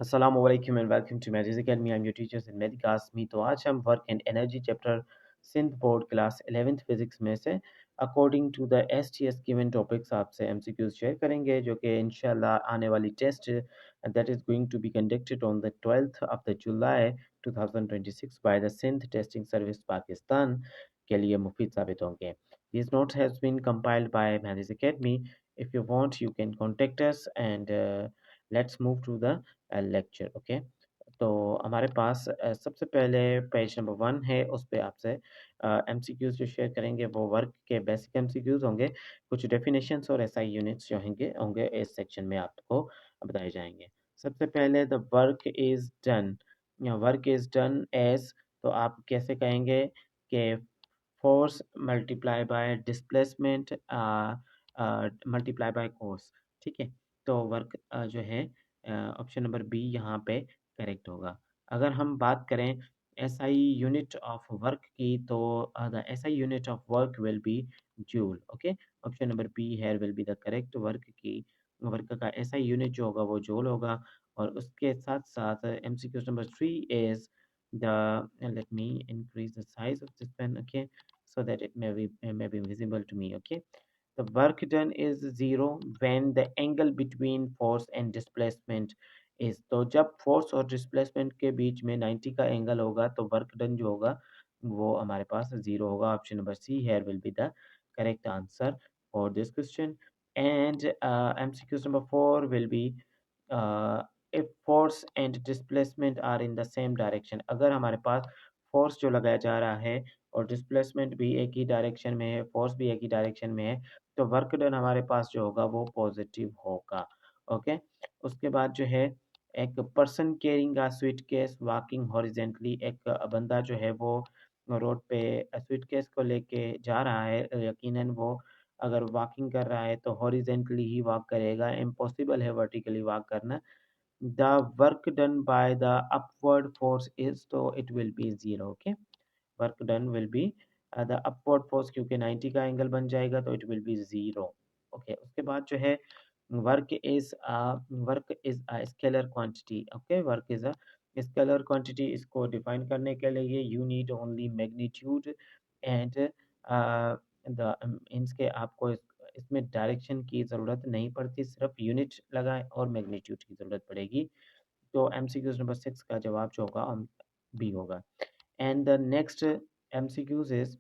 अस्सलाम वालेकुम and welcome to magic academy. I am your teachers in math class मी। तो आज हम work and energy chapter Sindh board class 11th physics में से according to the STS given topics आपसे एमसीक्यूज शेयर करेंगे, जो कि इंशाल्लाह आने वाली test that is going to be conducted on the 12th of the July 2026 by the Sindh testing service Pakistan के लिए मुफीद साबित होंगे। This notes has been compiled by Magic Academy. If you want you can contact us and let's move to the lecture. Okay, तो हमारे पास सबसे पहले page number 1 है, उस पे आपसे एमसीक्यूज जो शेयर करेंगे वो वर्क के बेसिक एमसीक्यूज होंगे। कुछ डेफिनेशंस और एसआई यूनिट्स जो होंगे होंगे इस सेक्शन में आपको बताए जाएंगे। सबसे पहले the work is done. Work is done as, तो आप कैसे कहेंगे कि force multiply by displacement multiply by cos. ठीक है, तो वर्क जो है ऑप्शन नंबर बी यहाँ पे करेक्ट होगा। अगर हम बात करें एसआई यूनिट ऑफ वर्क की, तो the SI unit of work will be joule. Okay, option number be here will be the correct. Work का एसआई यूनिट जो होगा वो जूल होगा। और उसके साथ साथ MCQ number 3 is the let me increase the size of this pen, okay, so that it may be visible to me. Okay, the work done is zero when the angle between force and displacement is, तो जब force और displacement के बीच में 90 का angle होगा तो work done जो होगा वो हमारे पास जीरो होगा। Option number C here will be the correct answer for this question. And MCQ number 4 will be if force and displacement are in the same direction, अगर हमारे पास फोर्स जो लगाया जा रहा है और डिस्प्लेसमेंट भी एक ही डायरेक्शन में है, फोर्स भी एक ही डायरेक्शन में है, तो वर्क डन हमारे पास जो होगा वो पॉजिटिव होगा। ओके, उसके बाद जो है एक person carrying a suitcase walking horizontally, एक बंदा जो है वो रोड पे सूटकेस को लेके जा रहा है, यकीनन वो अगर वॉकिंग कर रहा है तो हॉरिजेंटली ही वॉक करेगा, इम्पॉसिबल है वर्टिकली वॉक करना। The work done by the upward force is, so it will be zero. Okay, work done will be the upward force, क्योंकि 90 का एंगल बन जाएगा तो it will be zero. Okay, उसके बाद जो है work is a scalar quantity. Okay, work is a scalar quantity. इसको डिफाइन करने के लिए you need only magnitude and the इनके आपको इसमें डायरेक्शन की ज़रूरत नहीं पड़ती, सिर्फ यूनिट लगाएं और मैग्नीट्यूड की ज़रूरत पड़ेगी। तो एमसीक्यूज नंबर 6 का जवाब जो होगा बी होगा। And the next MCQs is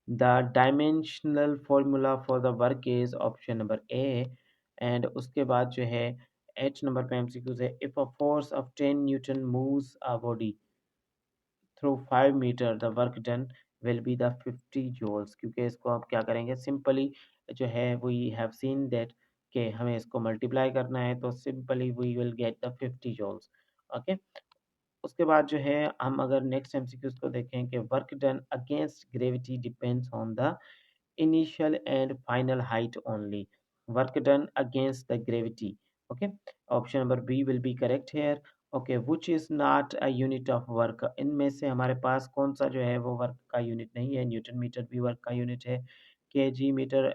the dimensional formula for the work is option number A. And उसके बाद जो है 8 नंबर पे एमसीक्यूज है if a force of 10 newton moves a body through 5 metre the work done will be the 50 joules। क्योंकि इसको आप क्या करेंगे, सिंपली जो है वी हैव सीन दैट कि हमें इसको मल्टीप्लाई करना है, तो simply we will get the 50 joules। Okay, उसके बाद जो है हम अगर नेक्स्ट एमसीक्यूज को देखें कि work done against gravity depends on the initial and final height only. Work done against the gravity. Okay, option number B will be correct here. Okay, which is not a unit of work, इनमें से हमारे पास कौन सा जो है वो work का unit नहीं है। न्यूटन मीटर भी वर्क का यूनिट है। K G metre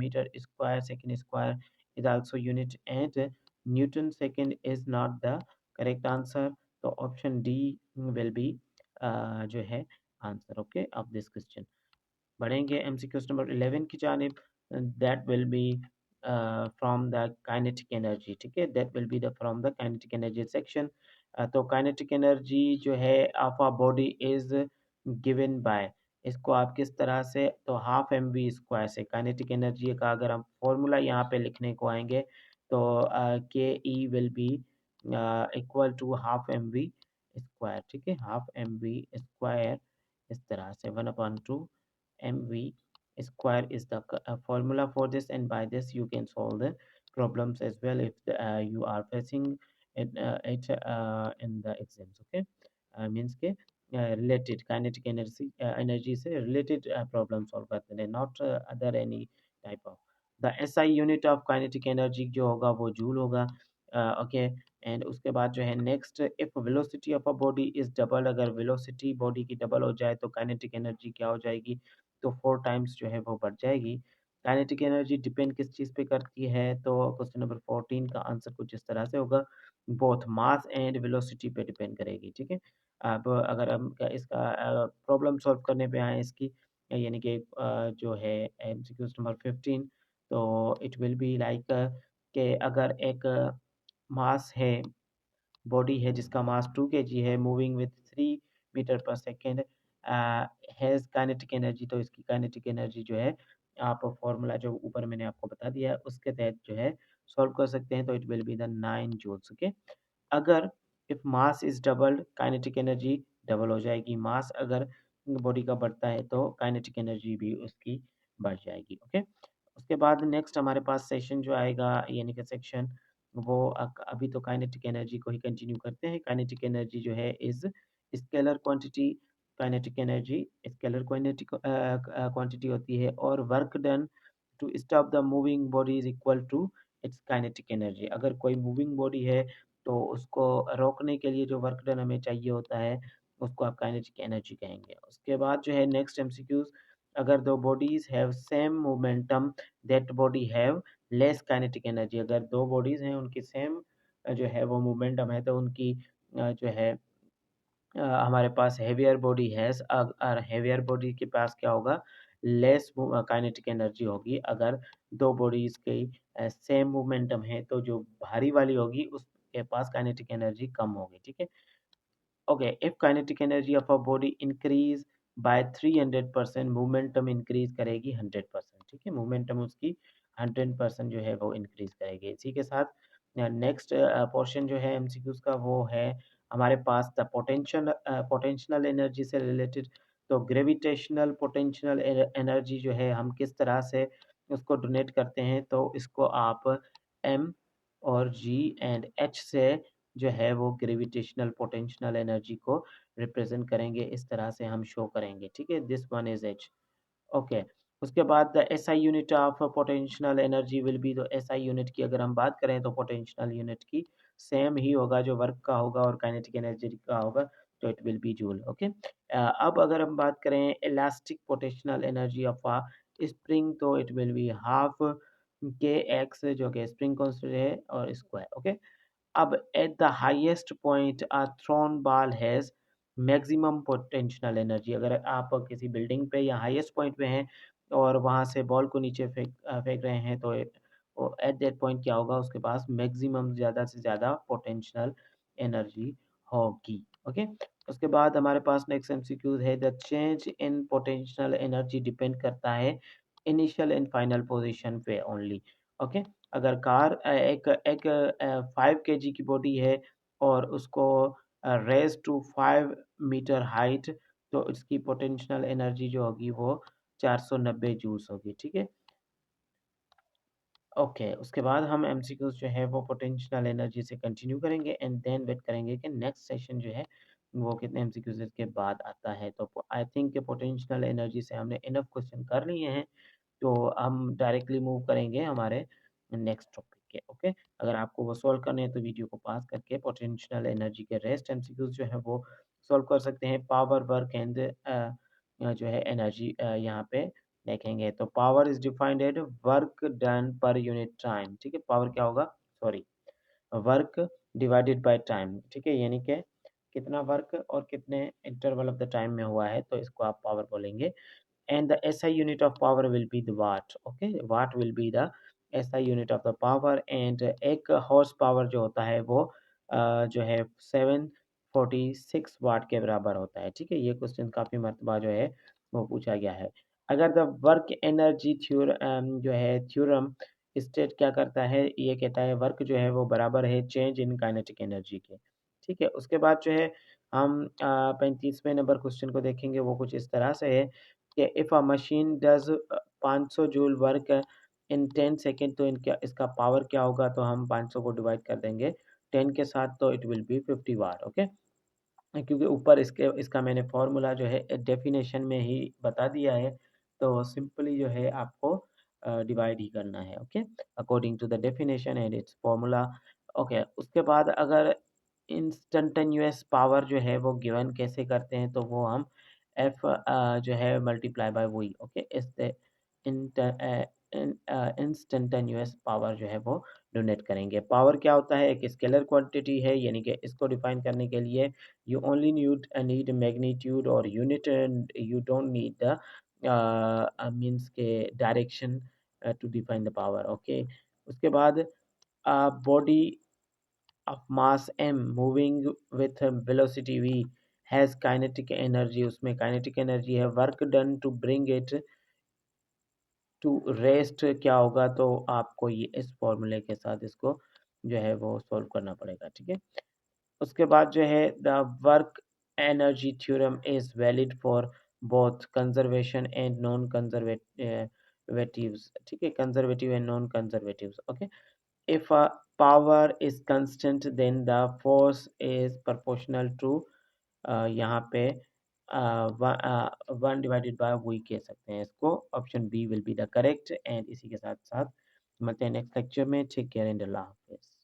metre square second square is also unit, and Newton second is not the correct answer। तो ऑप्शन डी will be जो है answer okay of this question. बढ़ेंगे MCQ number 11 की जानिब। That will be from the kinetic energy. ठीक है, that will be the from the kinetic energy section. तो kinetic energy जो है of a body is given by, इसको आप किस तरह से, तो हाफ एम वी स्क्वायर से। काइनेटिक एनर्जी का अगर हम फॉर्मूला यहाँ पे लिखने को आएंगे तो K E will be equal to half M V square. ठीक है, हाफ एम वी स्क्वायर इस तरह से 1/2 mv square is the formula for this, and by this you can solve the problems as well if you are facing it in the exams। okay, means के related kinetic energy से related problem solve करते हैं, not other any type of। the SI unit of kinetic energy जो होगा वो joule होगा। Okay, and उसके बाद जो है next, if velocity of a body is double, अगर वेलोसिटी बॉडी की डबल हो जाए तो काइनेटिक एनर्जी क्या हो जाएगी, तो 4 टाइम्स जो है वो बढ़ जाएगी। काइनेटिक एनर्जी डिपेंड किस चीज़ पे करती है, तो क्वेश्चन नंबर 14 का आंसर कुछ इस तरह से होगा, बोथ मास एंड वेलोसिटी पे डिपेंड करेगी, ठीक है। अब अगर हम इसका प्रॉब्लम सॉल्व करने पे आए इसकी, यानी कि जो है एमसीक्यूज नंबर 15, तो इट विल बी लाइक कि अगर एक मास है, बॉडी है जिसका मास 2 केजी है, मूविंग विथ 3 मीटर पर सेकेंड, हैज़ काइनेटिक एनर्जी, तो इसकी काइनेटिक एनर्जी जो है आप फॉर्मूला जो ऊपर मैंने आपको बता दिया है उसके तहत जो है सॉल्व कर सकते हैं, तो it will be the 9 joules, okay. अगर if mass is doubled, kinetic energy double हो जाएगी, मास अगर बॉडी का बढ़ता है तो काइनेटिक एनर्जी भी उसकी बढ़ जाएगी, ओके। उसके बाद नेक्स्ट हमारे पास सेशन जो आएगा, यानी कि सेक्शन, वो अभी तो काइनेटिक एनर्जी को ही कंटिन्यू करते हैं। काइनेटिक एनर्जी जो है is scalar quantity, kinetic energy scalar quantity होती है, और work done to stop the moving body is equal to its kinetic energy. अगर कोई मूविंग बॉडी है तो उसको रोकने के लिए जो वर्क डन हमें चाहिए होता है उसको आप काइनेटिक एनर्जी कहेंगे। उसके बाद जो है नेक्स्ट एमसीक्यूज, अगर दो bodies have same momentum that body have less kinetic energy, अगर दो बॉडीज हैं उनकी सेम जो है वो मोमेंटम है, तो उनकी जो है हमारे पास हेवियर बॉडी है, और हेवियर बॉडी के पास क्या होगा, लेस काइनेटिक एनर्जी होगी। अगर दो बॉडीज की सेम मोमेंटम है तो जो भारी वाली होगी उसके पास काइनेटिक एनर्जी कम होगी, ठीक है। Okay, if kinetic energy of a body increase by 300%, momentum increase करेगी 100%, ठीक है। मोमेंटम उसकी 100% जो है वो इंक्रीज करेगी। इसी के साथ नेक्स्ट पोर्शन जो है एमसीक्यूज का वो है हमारे पास द पोटेंशियल एनर्जी से रिलेटेड। तो ग्रेविटेशनल पोटेंशियल एनर्जी जो है हम किस तरह से उसको डोनेट करते हैं, तो इसको आप एम और जी एंड एच से जो है वो ग्रेविटेशनल पोटेंशियल एनर्जी को रिप्रेजेंट करेंगे, इस तरह से हम शो करेंगे, ठीक है। This one is H, okay. उसके बाद the SI unit of potential energy will be, तो एसआई यूनिट की अगर हम बात करें तो पोटेंशियल यूनिट की सेम ही होगा, जो वर्क का होगा और काइनेटिक एनर्जी का होगा, तो it will be joule, okay. अब अगर हम बात करें elastic potential energy of a spring, तो it will be half K X, जो कि स्प्रिंग कांस्टेंट है, और स्क्वायर, ओके। अब at the highest point a thrown ball has maximum potential energy, अगर आप किसी बिल्डिंग पे या हाईएस्ट पॉइंट पे हैं और वहां से बॉल को नीचे फेंक रहे हैं, तो एट दैट पॉइंट क्या होगा, उसके पास मैक्सिमम ज़्यादा से ज़्यादा पोटेंशियल एनर्जी होगी, ओके। उसके बाद हमारे पास नेक्स्ट एमसीक्यूज है, the change in potential energy depend करता है इनिशियल एंड फाइनल पोजीशन पे ओनली, ओके। अगर कार एक एक 5 केजी की बॉडी है और उसको रेज टू 5 मीटर हाइट, तो इसकी पोटेंशियल एनर्जी जो होगी वो 490 जूल्स होगी, ठीक है। ओके, उसके बाद हम एमसीक्यूज जो है वो पोटेंशियल एनर्जी से कंटिन्यू करेंगे एंड देन वेट करेंगे कि नेक्स्ट सेशन जो है वो कितने एमसीक्यूज के बाद आता है। तो आई थिंक कि पोटेंशियल एनर्जी से हमने इनफ क्वेश्चन कर लिए हैं, तो हम डायरेक्टली मूव करेंगे हमारे नेक्स्ट टॉपिक के, ओके। अगर आपको वो सॉल्व करने हैं तो वीडियो को पास करके पोटेंशियल एनर्जी के रेस्ट एमसीक्यूज जो है वो सॉल्व कर सकते हैं। पावर, वर्क एंड जो है एनर्जी यहाँ पे देखेंगे, तो power is defined at work done per unit time, ठीक है। पावर क्या होगा, sorry, work divided by time, ठीक है, यानी कि कितना वर्क और कितने इंटरवल ऑफ द टाइम में हुआ है, तो इसको आप पावर बोलेंगे। And the SI unit of power will be the watt, okay, watt will be the SI unit of the power, and एक हॉर्स पावर जो होता है वो जो है 746 वाट के बराबर होता है, ठीक है। ये क्वेश्चन काफ़ी मरतबा जो है वो पूछा गया है। अगर द वर्क एनर्जी जो है थ्योरम स्टेट क्या करता है, ये कहता है वर्क जो है वो बराबर है चेंज इन काइनेटिक एनर्जी के, ठीक है। उसके बाद जो है हम 35वें नंबर क्वेश्चन को देखेंगे, वो कुछ इस तरह से है कि if a machine does 500 joule work in 10 second, तो इनका इसका पावर क्या होगा, तो हम 500 को डिवाइड कर देंगे 10 के साथ, तो it will be 50 watt, okay. क्योंकि ऊपर इसके इसका मैंने फॉर्मूला जो है डेफिनेशन में ही बता दिया है, तो सिंपली जो है आपको डिवाइड ही करना है, okay, according to the definition and its formula, okay. उसके बाद अगर इंस्टंटेनियस पावर जो है वो गिवन कैसे करते हैं, तो वो हम एफ जो है मल्टीप्लाई बाय वही, ओके, इंस्टेंटेनियस पावर जो है वो डोनेट करेंगे। पावर क्या होता है? एक स्केलर क्वांटिटी है, यानी कि इसको डिफाइन करने के लिए यू ओनली नीड मैग्नीट्यूड और unit, and you don't need the means के direction to define the power. Okay, उसके बाद body of mass m moving with a velocity v has kinetic energy, उसमें kinetic energy है, work done to bring it to rest क्या होगा? तो आपको ये इस फॉर्मूले के साथ इसको जो है वो सॉल्व करना पड़ेगा, ठीक है। उसके बाद जो है the work energy theorem is valid for both conservation and non conservatives, ठीक है, conservative and non conservatives. Okay, if a power is constant then the force is proportional to यहाँ पे 1/V कह सकते हैं इसको। Option B will be the correct. And इसी के साथ साथ मिलते हैं नेक्स्ट लेक्चर में। टेक केयर एंड अल्लाह हाफिज।